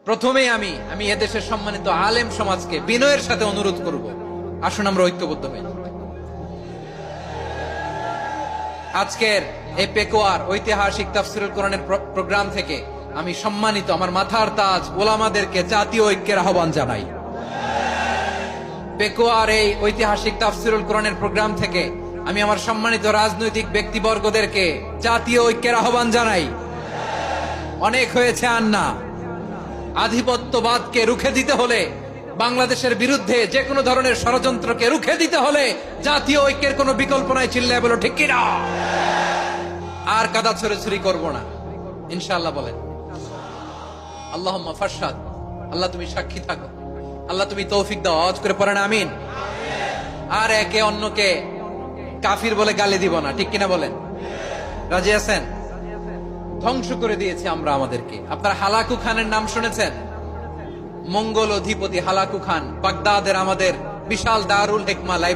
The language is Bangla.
প্রথমেই আমি এদেশের সম্মানিত আলেম সমাজকে বিনয়ের সাথে অনুরোধ করব, আসুন আমরা ঐক্যবদ্ধ হই। আজকের এই পেকুয়ার ঐতিহাসিক তাফসীরুল কোরআনের প্রোগ্রাম থেকে আমি সম্মানিত আমার মাথার তাজ ওলামাদেরকে জাতীয় ঐক্যের আহ্বান জানাই। পেকুয়ার এই ঐতিহাসিক তাফসীরুল কোরআনের প্রোগ্রাম থেকে আমি আমার সম্মানিত রাজনৈতিক ব্যক্তিবর্গদেরকে জাতীয় ঐক্যের আহ্বান জানাই। অনেক হয়েছে আর না। আধিপত্যবাদকে রুখে দিতে হলে, বাংলাদেশের বিরুদ্ধে যে কোনো ধরনের ষড়যন্ত্রকে রুখে দিতে হলে জাতীয় ঐক্যের কোনো বিকল্প নাই। চিল্লায় বলো ঠিক কিনা? আর কাদা ছড়াছড়ি করবো না ইনশাআল্লাহ। বলেন আল্লাহুম্মা ফারশাদ। আল্লাহ তুমি সাক্ষী থাকো, আল্লাহ তুমি তৌফিক দাও। আওয়াজ করে পড়েন আমিন। আর একে অন্যকে কাফির বলে গালি দিব না, ঠিক কিনা বলেন? রাজি আছেন? ধ্বংস করে দিয়েছি আমরা আমাদেরকে। আপনার হালাকু খানের নাম শুনেছেন? মঙ্গল অধিপতি হালাকু খান বাগদাদের আমাদের বিশাল দারুল হিকমা